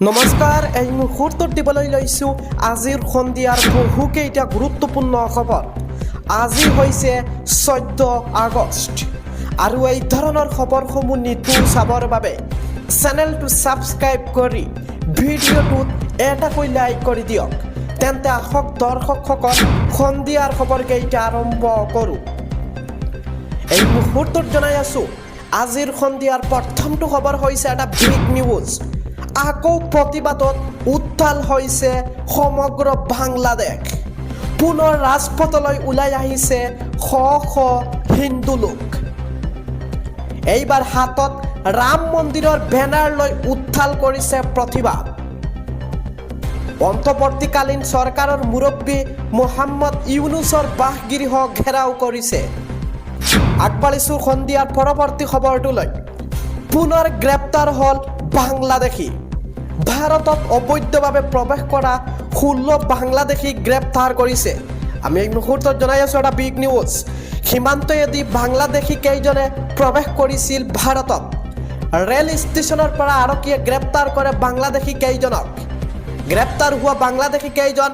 নমস্কাৰ, এই মুহূৰ্তত দিবলৈ লৈছোঁ আজিৰ সন্ধিয়াৰ বহুকেইটা গুৰুত্বপূৰ্ণ খবৰ। আজি হৈছে 14 আগষ্ট আৰু এই ধৰণৰ খবৰসমূহ নিতৌ চাবৰ বাবে চেনেলটো ছাবস্ক্ৰাইব কৰি ভিডিঅ'টোত এটাকৈ লাইক কৰি দিয়ক। তেন্তে আহক দৰ্শকসকল সন্ধিয়াৰ খবৰকেইটা আৰম্ভ কৰোঁ। এই মুহূৰ্তত জনাই আছোঁ আজিৰ সন্ধিয়াৰ প্ৰথমটো খবৰ হৈছে এটা বিগ নিউজ। আকৌ প্ৰতিবাদত উত্তাল হৈছে সমগ্ৰ বাংলাদেশ। পুনৰ ৰাজপথলৈ ওলাই আহিছে শ শ হিন্দু লোক। এইবাৰ হাতত ৰাম মন্দিৰৰ বেনাৰ লৈ উত্তাল কৰিছে প্ৰতিবাদ। অন্তৱৰ্তীকালীন চৰকাৰৰ মুৰব্বী মহম্মদ ইউনুছৰ বাসগৃহ ঘেৰাও কৰিছে। আগবাঢ়িছোঁ সন্ধিয়াৰ পৰৱৰ্তী খবৰটোলৈ। পুনৰ গ্ৰেপ্তাৰ হ'ল বাংলাদেশী। ভাৰতত অবৈধভাৱে প্ৰৱেশ কৰা 16 বাংলাদেশীক গ্ৰেপ্তাৰ কৰিছে। আমি এই মুহূৰ্তত জনাই আছোঁ এটা বিগ নিউজ। সীমান্তয়েদি বাংলাদেশী কেইজনে প্ৰৱেশ কৰিছিল ভাৰতত। ৰেল ষ্টেচনৰ পৰা আৰক্ষীয়ে গ্ৰেপ্তাৰ কৰে বাংলাদেশী কেইজনক। গ্ৰেপ্তাৰ হোৱা বাংলাদেশী কেইজন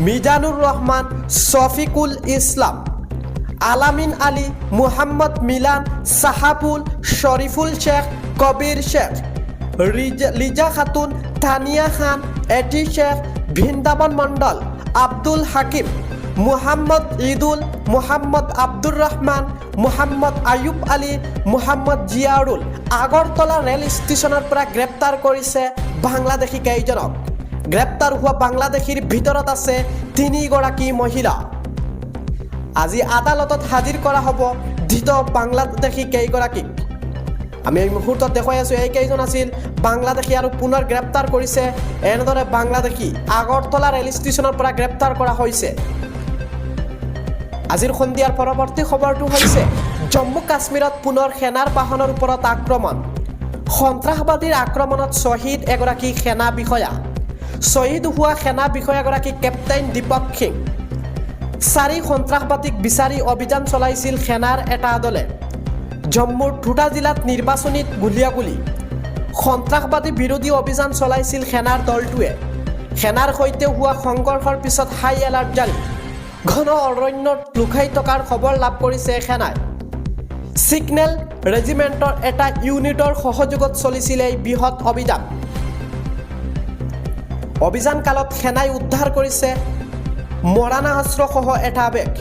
মিজানুৰ ৰহমান, শফিকুল ইছলাম, আলামিন আলী, মুহাম্মদ মিলান, সাহাবুল, শরীফুল শেখ, কবির শেখ, লিজা খাতুন, তানিয়া খান, এটি শেখ, বৃন্দাবন মণ্ডল, আব্দুল হাকিম, মুহাম্মদ ঈদুল, মুহাম্মদ আব্দুর রহমান, মুহাম্মদ আয়ুব আলী, মুহাম্মদ জিয়াৰুল আগৰতলা ৰেল ষ্টেচনৰ পৰা গ্ৰেপ্তাৰ কৰিছে বাংলাদেশী কেইজনক। গ্ৰেপ্তাৰ হোৱা বাংলাদেশীৰ ভিতৰত আছে 3গৰাকী মহিলা। আজি আদালতত হাজিৰ কৰা হ'ব ধৃত বাংলাদেশী কেইগৰাকীক। আমি এই মুহূৰ্তত দেখুৱাই আছোঁ এই কেইজন আছিল বাংলাদেশী আৰু পুনৰ গ্ৰেপ্তাৰ কৰিছে এনেদৰে বাংলাদেশী আগৰতলা ৰেল ষ্টেচনৰ পৰা গ্ৰেপ্তাৰ কৰা হৈছে। আজিৰ সন্ধিয়াৰ পৰৱৰ্তী খবৰটো হৈছে জম্মু কাশ্মীৰত পুনৰ সেনাৰ বাহনৰ ওপৰত আক্ৰমণ। সন্ত্ৰাসবাদীৰ আক্ৰমণত শ্বহীদ এগৰাকী সেনা বিষয়া। শ্বহীদ হোৱা সেনা বিষয়াগৰাকী কেপ্টেইন দীপক সিং। 4 সন্ত্ৰাসবাদীক বিচাৰি অভিযান চলাইছিল সেনাৰ এটা দলে। জম্মুৰ ঠোটা জিলাত নিৰ্বাচনীত গুলীয়াগুলী। সন্ত্ৰাসবাদী বিৰোধী অভিযান চলাইছিল সেনাৰ দলটোৱে। সেনাৰ সৈতে হোৱা সংঘৰ্ষৰ পিছত হাই এলাৰ্ট জাৰি। ঘন অৰণ্যত লুকাই থকাৰ খবৰ লাভ কৰিছে সেনাই। ছিগনেল ৰেজিমেণ্টৰ এটা ইউনিটৰ সহযোগত চলিছিল এই বৃহৎ অভিযান। অভিযান কালত সেনাই উদ্ধাৰ কৰিছে মৰাণাস্ত্ৰসহ এটা বেগ।